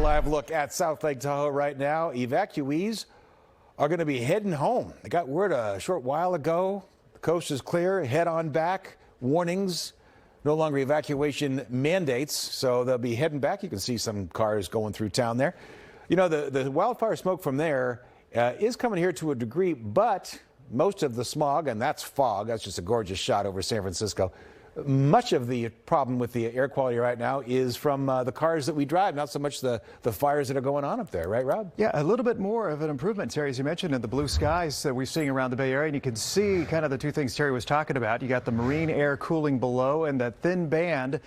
live look at South Lake Tahoe right now. Evacuees are going to be heading home. They got word a short while ago. The coast is clear. Head on back. Warnings. No longer evacuation mandates. So they'll be heading back. You can see some cars going through town there. You know, the wildfire smoke from there is coming here to a degree, but most of the smog, and that's fog. That's just a gorgeous shot over San Francisco. Much of the problem with the air quality right now is from the cars that we drive, not so much the fires that are going on up there. Right, Rob? Yeah, a little bit more of an improvement, Terry, as you mentioned, in the blue skies that we're seeing around the Bay Area. And you can see kind of the two things Terry was talking about. You got the marine air cooling below and that thin band,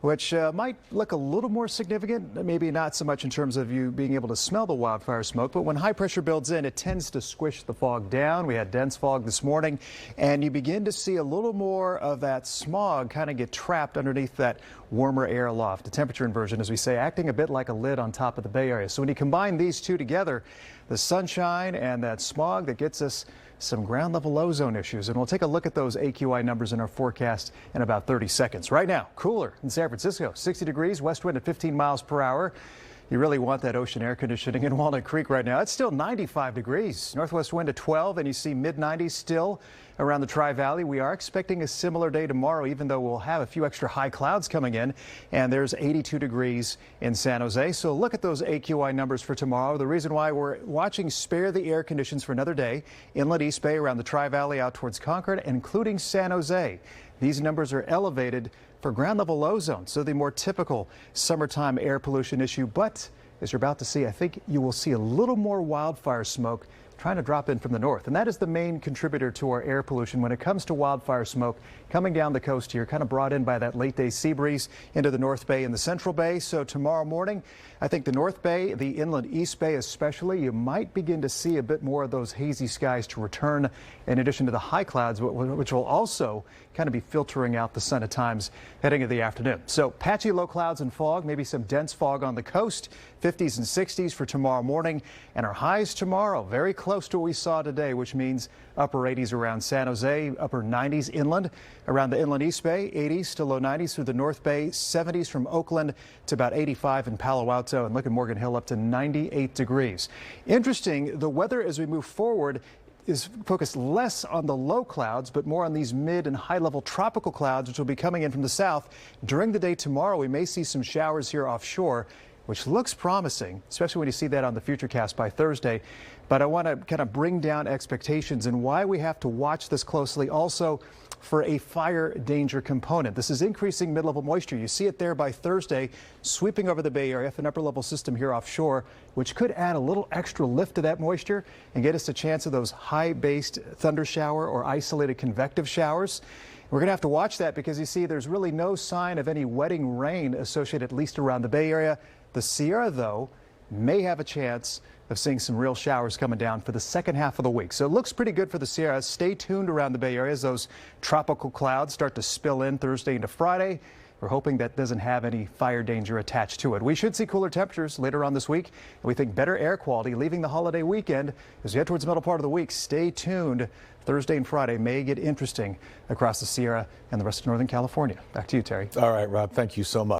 which might look a little more significant, maybe not so much in terms of you being able to smell the wildfire smoke, but when high pressure builds in, it tends to squish the fog down. We had dense fog this morning, and you begin to see a little more of that smog kind of get trapped underneath that warmer air aloft. The temperature inversion, as we say, acting a bit like a lid on top of the Bay Area. So when you combine these two together, the sunshine and that smog, that gets us some ground level ozone issues. And we'll take a look at those AQI numbers in our forecast in about 30 seconds. Right now, cooler in San Francisco, 60 degrees, west wind at 15 miles per hour. You really want that ocean air conditioning in Walnut Creek right now. It's still 95 degrees, northwest wind at 12, and you see mid-90s still around the Tri-Valley. We are expecting a similar day tomorrow, even though we'll have a few extra high clouds coming in, and there's 82 degrees in San Jose. So look at those AQI numbers for tomorrow. The reason why we're watching spare the air conditions for another day, inland East Bay around the Tri-Valley out towards Concord, including San Jose. These numbers are elevated for ground level ozone, so the more typical summertime air pollution issue. But as you're about to see, I think you will see a little more wildfire smoke trying to drop in from the north. And that is the main contributor to our air pollution when it comes to wildfire smoke coming down the coast here, kind of brought in by that late day sea breeze into the North Bay and the Central Bay. So tomorrow morning, I think the North Bay, the inland East Bay especially, you might begin to see a bit more of those hazy skies to return, in addition to the high clouds, which will also kind of be filtering out the sun at times heading into the afternoon. So patchy low clouds and fog, maybe some dense fog on the coast, 50s and 60s for tomorrow morning. And our highs tomorrow, very close to what we saw today, which means upper 80s around San Jose, upper 90s inland, around the inland East Bay, 80s to low 90s through the North Bay, 70s from Oakland to about 85 in Palo Alto, and look at Morgan Hill up to 98 degrees. Interesting, the weather as we move forward is focused less on the low clouds, but more on these mid and high level tropical clouds, which will be coming in from the south. During the day tomorrow, we may see some showers here offshore, which looks promising, especially when you see that on the Futurecast by Thursday. But I want to kind of bring down expectations and why we have to watch this closely also for a fire danger component. This is increasing mid-level moisture. You see it there by Thursday, sweeping over the Bay Area, an upper level system here offshore, which could add a little extra lift to that moisture and get us a chance of those high-based thunder shower or isolated convective showers. We're going to have to watch that because you see there's really no sign of any wetting rain associated at least around the Bay Area. The Sierra, though, may have a chance of seeing some real showers coming down for the second half of the week. So it looks pretty good for the Sierra. Stay tuned around the Bay Area as those tropical clouds start to spill in Thursday into Friday. We're hoping that doesn't have any fire danger attached to it. We should see cooler temperatures later on this week, and we think better air quality leaving the holiday weekend. As we head towards the middle part of the week, stay tuned. Thursday and Friday may get interesting across the Sierra and the rest of Northern California. Back to you, Terry. All right, Rob, thank you so much.